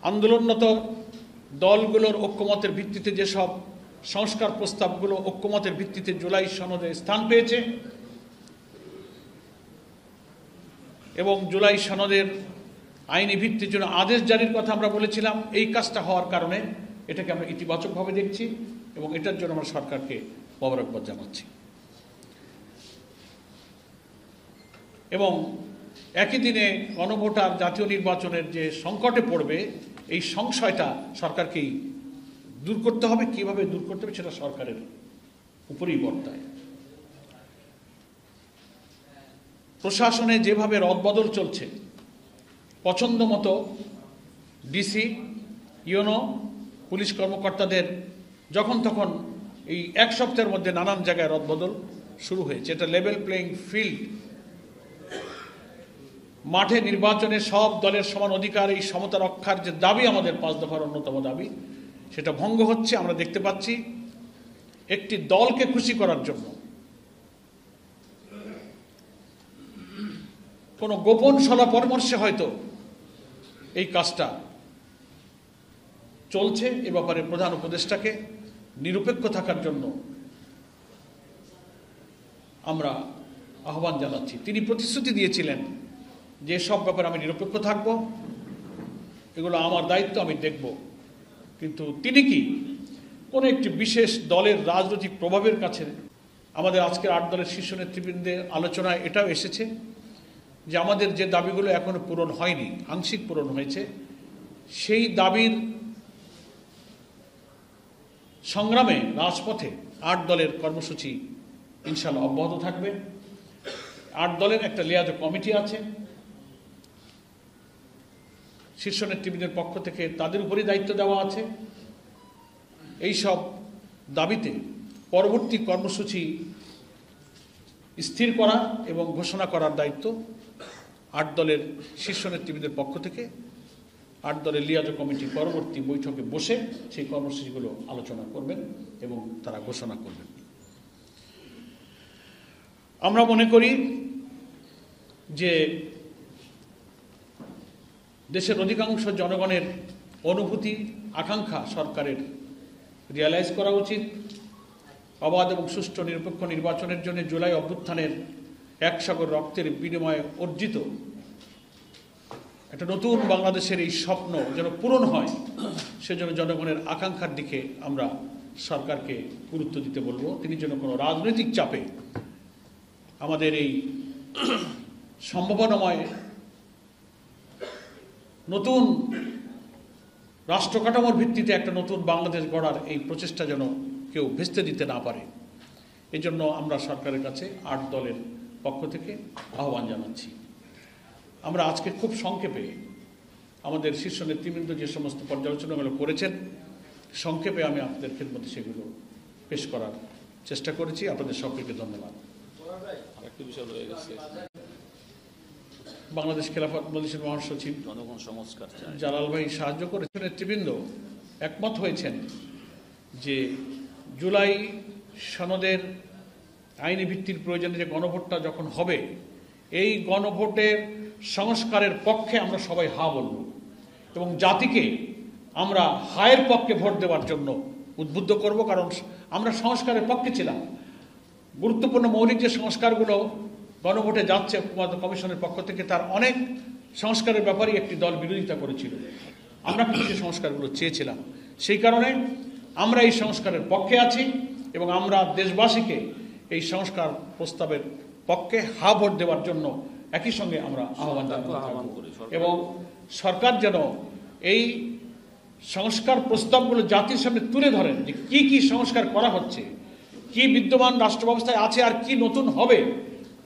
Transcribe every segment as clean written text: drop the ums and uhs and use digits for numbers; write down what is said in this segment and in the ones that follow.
আন্দোলনরত দলগুলোর ঐক্যমতের ভিত্তিতে যেসব সংস্কার প্রস্তাবগুলো ঐক্যমতের ভিত্তিতে জুলাই সনদে স্থান পেয়েছে এবং জুলাই সনদের আইনি ভিত্তির জন্য আদেশ জারির কথা আমরা বলেছিলাম, এই কাজটা হওয়ার কারণে এটাকে আমরা ইতিবাচকভাবে দেখছি এবং এটার জন্য আমরা সরকারকে মোবারকবাদ জানাচ্ছি। এবং একই দিনে গণভোটার জাতীয় নির্বাচনের যে সংকটে পড়বে, এই সংশয়টা সরকারকেই দূর করতে হবে। কিভাবে দূর করতে হবে সেটা সরকারের উপরেই বর্তায়। প্রশাসনে যেভাবে রদবদল চলছে, পছন্দ মতো ডিসি, ইউনো, পুলিশ কর্মকর্তাদের যখন তখন এই এক সপ্তাহের মধ্যে নানান জায়গায় রদবদল শুরু হয়েছে। এটা লেভেল প্লেইং ফিল্ড, মাঠে নির্বাচনে সব দলের সমান অধিকার, এই সমতা রক্ষার যে দাবি আমাদের 5 দফার অন্যতম দাবি, সেটা ভঙ্গ হচ্ছে। আমরা দেখতে পাচ্ছি একটি দলকে খুশি করার জন্য কোনো গোপন সলা পরামর্শে হয়তো এই কাজটা চলছে। এ ব্যাপারে প্রধান উপদেষ্টাকে নিরপেক্ষ থাকার জন্য আমরা আহ্বান জানাচ্ছি। তিনি প্রতিশ্রুতি দিয়েছিলেন যে সব ব্যাপারে আমি নিরপেক্ষ থাকব, এগুলো আমার দায়িত্ব, আমি দেখব। কিন্তু তিনি কি কোনো একটি বিশেষ দলের রাজনৈতিক প্রভাবের কাছে? আমাদের আজকের 8 দলের শীর্ষ নেতৃবৃন্দের আলোচনায় এটাও এসেছে যে আমাদের যে দাবিগুলো এখনো পূরণ হয়নি, আংশিক পূরণ হয়েছে, সেই দাবির সংগ্রামে রাজপথে 8 দলের কর্মসূচি ইনশাআল্লাহ অব্যাহত থাকবে। 8 দলের একটা লিয়াজ কমিটি আছে, শীর্ষ নেতৃবৃন্দের পক্ষ থেকে তাদের উপরই দায়িত্ব দেওয়া আছে। এই সব দাবিতে পরবর্তী কর্মসূচি স্থির করা এবং ঘোষণা করার দায়িত্ব 8 দলের শীর্ষ নেতৃবৃন্দের পক্ষ থেকে 8 দলের লিয়াজ কমিটি পরবর্তী বৈঠকে বসে সেই কর্মসূচিগুলো আলোচনা করবেন এবং তারা ঘোষণা করবেন। আমরা মনে করি যে দেশের অধিকাংশ জনগণের অনুভূতি, আকাঙ্ক্ষা সরকারের রিয়ালাইজ করা উচিত। অবাধ এবং সুষ্ঠু নিরপেক্ষ নির্বাচনের জন্য জুলাই অভ্যুত্থানের 1 সাগর রক্তের বিনিময়ে অর্জিত একটা নতুন বাংলাদেশের এই স্বপ্ন যেন পূরণ হয়, সেজন্য জনগণের আকাঙ্ক্ষার দিকে আমরা সরকারকে গুরুত্ব দিতে বলবো। তিনি যেন কোনো রাজনৈতিক চাপে আমাদের এই সম্ভাবনাময় নতুন রাষ্ট্র কাঠামোর ভিত্তিতে একটা নতুন বাংলাদেশ গড়ার এই প্রচেষ্টা যেন কেউ ভেস্তে দিতে না পারে, এই জন্য আমরা সরকারের কাছে 8 দলের পক্ষ থেকে আহ্বান জানাচ্ছি। আমরা আজকে খুব সংক্ষেপে আমাদের শীর্ষ নেতৃবৃন্দ যে সমস্ত পর্যালোচনাগুলো করেছেন, সংক্ষেপে আমি আপনাদের খেদমতে সেগুলো পেশ করার চেষ্টা করেছি। আপনাদের সকলকে ধন্যবাদ। আরেকটি বিষয় রয়ে গেছে, বাংলাদেশ খেলাফত মজলিসের মহাসচিব জনগণ সংস্কার জালাল ভাই সাহায্য করেছেন। নেতৃবৃন্দ একমত হয়েছেন যে জুলাই সনদের আইনি ভিত্তির প্রয়োজনে যে গণভোটটা যখন হবে, এই গণভোটের সংস্কারের পক্ষে আমরা সবাই হা বলব এবং জাতিকে আমরা হায়ের পক্ষে ভোট দেওয়ার জন্য উদ্বুদ্ধ করব। কারণ আমরা সংস্কারের পক্ষে ছিলাম। গুরুত্বপূর্ণ মৌলিক যে সংস্কারগুলো গণভোটে যাচ্ছে কমিশনের পক্ষ থেকে, তার অনেক সংস্কারের ব্যাপারেই একটি দল বিরোধিতা করেছিল। আমরা কিন্তু সেই সংস্কারগুলো চেয়েছিলাম। সেই কারণে আমরা এই সংস্কারের পক্ষে আছি এবং আমরা দেশবাসীকে এই সংস্কার প্রস্তাবের পক্ষে হা ভোট দেওয়ার জন্য একই সঙ্গে আমরা আহ্বান করি এবং সরকার যেন এই সংস্কার প্রস্তাবগুলো জাতির সামনে তুলে ধরেন যে কি কি সংস্কার করা হচ্ছে, কি বিদ্যমান রাষ্ট্র ব্যবস্থায় আছে আর কি নতুন হবে,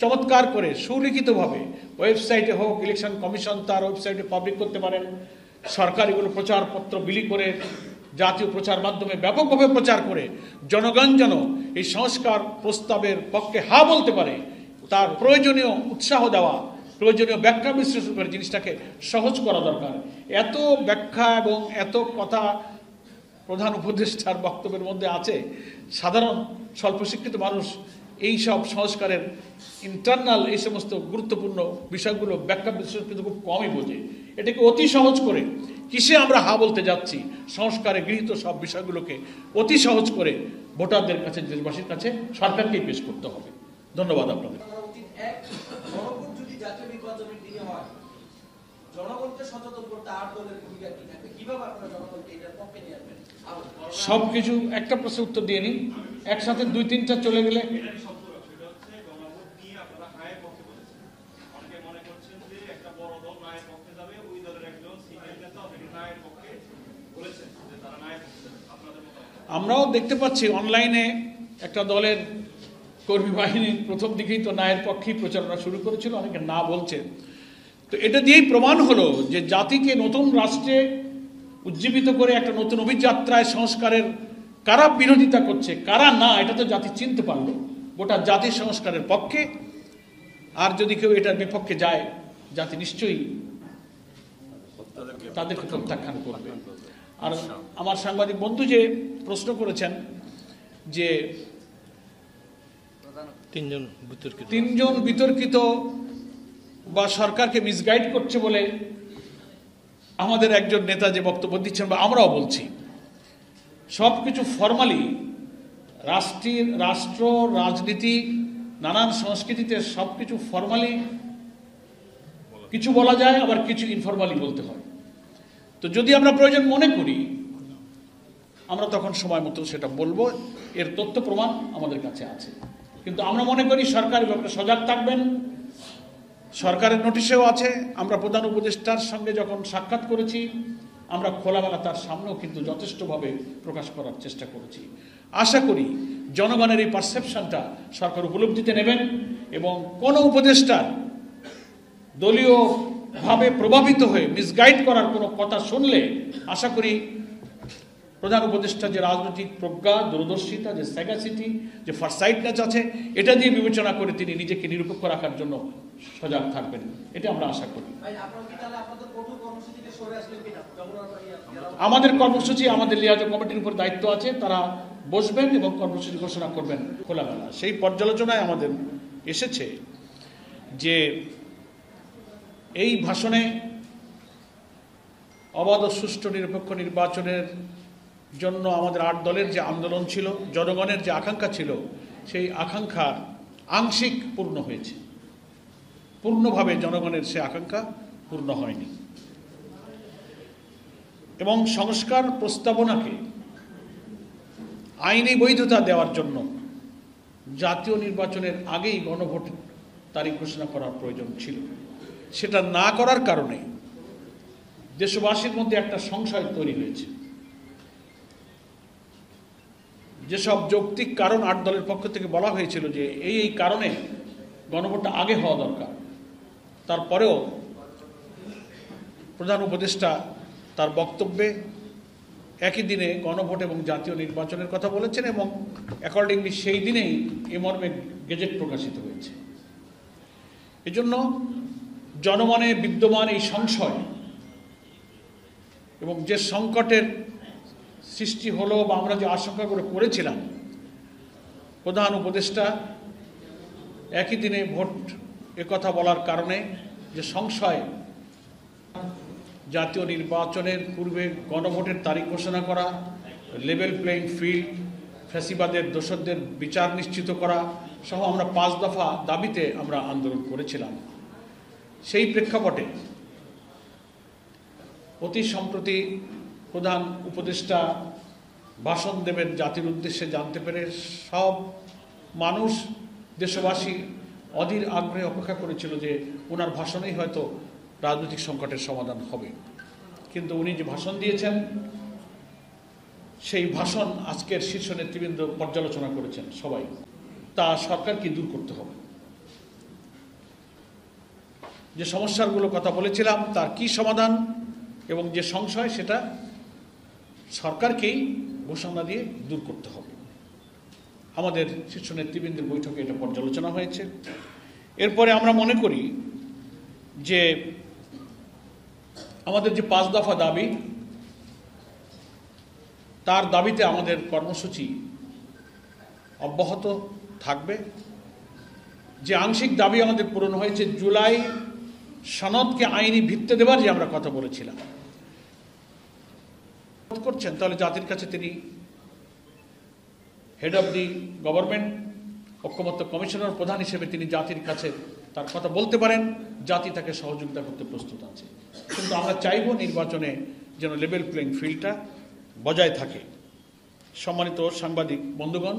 চমৎকার করে সুলিখিতভাবে ওয়েবসাইটে হোক, ইলেকশন কমিশন তার ওয়েবসাইটে পাবলিক করতে পারেন। সরকার এগুলো প্রচারপত্র বিলি করে জাতীয় প্রচার মাধ্যমে ব্যাপকভাবে প্রচার করে জনগণ যেন এই সংস্কার প্রস্তাবের পক্ষে হা বলতে পারে, তার প্রয়োজনীয় উৎসাহ দেওয়া, প্রয়োজনীয় ব্যাখ্যা বিশ্লেষণ করে জিনিসটাকে সহজ করা দরকার। এত ব্যাখ্যা এবং এত কথা প্রধান উপদেষ্টার বক্তব্যের মধ্যে আছে, সাধারণ স্বল্প শিক্ষিত মানুষ এই সব সংস্কারের ইন্টারনাল এই সমস্ত গুরুত্বপূর্ণ বিষয়গুলো ব্যাখ্যা বিশ্লেষণ কিন্তু খুব কমই বোঝে। এটাকে অতি সহজ করে কিসে আমরা হা বলতে যাচ্ছি? সংস্কারে গৃহীত সব বিষয়গুলোকে অতি সহজ করে ভোটারদের কাছে, দেশবাসীর কাছে সরকারকেই পেশ করতে হবে। ধন্যবাদ আপনাদের। সবকিছু একটা প্রশ্নের উত্তর দিয়ে নিই, একসাথে 2-3টা চলে গেলে আমরাও দেখতে পাচ্ছি অনলাইনে একটা দলের কর্মী বাহিনী প্রথম দিকেই তো নায়ের পক্ষেই প্রচারণা শুরু করেছিল, অনেকে না বলছে। তো এটা দিয়েই প্রমাণ হলো যে জাতিকে নতুন রাষ্ট্রে উজ্জীবিত করে একটা নতুন অভিযাত্রায় সংস্কারের কারা বিরোধিতা করছে, কারা না, এটা তো জাতি চিনতে পারলো। গোটা জাতি সংস্কারের পক্ষে, আর যদি কেউ এটার বিপক্ষে যায় জাতি নিশ্চয়ই তাদেরকে প্রত্যাখ্যান করবে। আর আমার সাংবাদিক বন্ধু যে প্রশ্ন করেছেন যে তিনজন বিতর্কিত বা সরকারকে মিসগাইড করছে বলে আমাদের একজন নেতা যে বক্তব্য দিচ্ছেন বা আমরাও বলছি, সবকিছু ফর্মালি রাষ্ট্র রাজনীতি নানান সংস্কৃতিতে সবকিছু ফর্মালি কিছু বলা যায়, আবার কিছু ইনফরমালি বলতে হয়। তো যদি আমরা প্রয়োজন মনে করি আমরা তখন সময় মতো সেটা বলবো, এর তথ্য প্রমাণ আমাদের কাছে আছে। কিন্তু আমরা মনে করি সরকার ব্যাপারে সজাগ থাকবেন। সরকারের নোটিশেও আছে, আমরা প্রধান উপদেষ্টার সঙ্গে যখন সাক্ষাৎ করেছি আমরা খোলামেলা তার সামনেও কিন্তু যথেষ্টভাবে প্রকাশ করার চেষ্টা করেছি। আশা করি জনগণের এই পারসেপশনটা সরকার উপলব্ধিতে নেবেন এবং কোনো উপদেষ্টার দলীয়ভাবে প্রভাবিত হয়ে মিসগাইড করার কোনো কথা শুনলে আশা করি প্রধান উপদেষ্টা যে রাজনৈতিক প্রজ্ঞা, দূরদর্শিতা, যে স্যাগাসিটি, যে ফারসাইটনেস আছে, এটা দিয়ে বিবেচনা করে তিনি নিজেকে নিরপেক্ষ রাখার জন্য সজাগ থাকবেন, এটা আমরা আশা করি। আমাদের কর্মসূচি, আমাদের লিয়াজত কমিটির উপর দায়িত্ব আছে, তারা বসবেন এবং কর্মসূচি ঘোষণা করবেন খোলামেলা। সেই পর্যালোচনায় আমাদের এসেছে যে এই ভাষণে অবাধ ও সুষ্ঠু নিরপেক্ষ নির্বাচনের জন্য আমাদের 8 দলের যে আন্দোলন ছিল, জনগণের যে আকাঙ্ক্ষা ছিল, সেই আকাঙ্ক্ষা আংশিক পূর্ণ হয়েছে, পূর্ণভাবে জনগণের সে আকাঙ্ক্ষা পূর্ণ হয়নি। এবং সংস্কার প্রস্তাবনাকে আইনি বৈধতা দেওয়ার জন্য জাতীয় নির্বাচনের আগেই গণভোট তারিখ ঘোষণা করার প্রয়োজন ছিল। সেটা না করার কারণে দেশবাসীর মধ্যে একটা সংশয় তৈরি হয়েছে। যেসব যৌক্তিক কারণ 8 দলের পক্ষ থেকে বলা হয়েছিল যে এই কারণে গণভোটটা আগে হওয়া দরকার, তারপরেও প্রধান উপদেষ্টা তার বক্তব্যে একই দিনে গণভোট এবং জাতীয় নির্বাচনের কথা বলেছেন এবং অ্যাকর্ডিংলি সেই দিনেই এ মর্মে গেজেট প্রকাশিত হয়েছে। এজন্য জনমনে বিদ্যমান এই সংশয় এবং যে সংকটের সৃষ্টি হলো বা আমরা যে আশঙ্কা করেছিলাম, প্রধান উপদেষ্টা একই দিনে ভোট একথা বলার কারণে যে সংশয়, জাতীয় নির্বাচনের পূর্বে গণভোটের তারিখ ঘোষণা করা, লেভেল প্লেইং ফিল্ড, ফ্যাসিবাদের দোষরদের বিচার নিশ্চিত করা সহ আমরা 5 দফা দাবিতে আমরা আন্দোলন করেছিলাম। সেই প্রেক্ষাপটে অতি সম্প্রতি প্রধান উপদেষ্টা ভাষণ দেবেন জাতির উদ্দেশ্যে জানতে পেরে সব মানুষ, দেশবাসী অধীর আগ্রহে অপেক্ষা করেছিল যে ওনার ভাষণেই হয়তো রাজনৈতিক সংকটের সমাধান হবে। কিন্তু উনি যে ভাষণ দিয়েছেন সেই ভাষণ আজকের শীর্ষ নেতৃবৃন্দ পর্যালোচনা করেছেন সবাই, তা সরকারকে দূর করতে হবে। যে সমস্যাগুলো কথা বলেছিলাম তার কি সমাধান এবং যে সংশয় সেটা সরকারকেই ঘোষণা দিয়ে দূর করতে হবে। আমাদের শীর্ষ নেতৃবৃন্দের বৈঠকে এটা পর্যালোচনা হয়েছে। এরপরে আমরা মনে করি যে আমাদের যে 5 দফা দাবি, তার দাবিতে আমাদের কর্মসূচি অব্যাহত থাকবে। যে আংশিক দাবি আমাদের পূরণ হয়েছে, জুলাই সনদকে আইনি ভিত্তি দেবার যে আমরা কথা বলেছিলাম, করছেন, তাহলে জাতির কাছে তিনি হেড অব দি গভর্নমেন্ট, ঐক্যমত্য কমিশনার প্রধান হিসেবে তিনি জাতির কাছে তার কথা বলতে পারেন, জাতি তাকে সহযোগিতা করতে প্রস্তুত আছে। কিন্তু আমরা চাইব নির্বাচনে যেন লেভেল প্লেইং ফিল্ডটা বজায় থাকে। সম্মানিত সাংবাদিক বন্ধুগণ,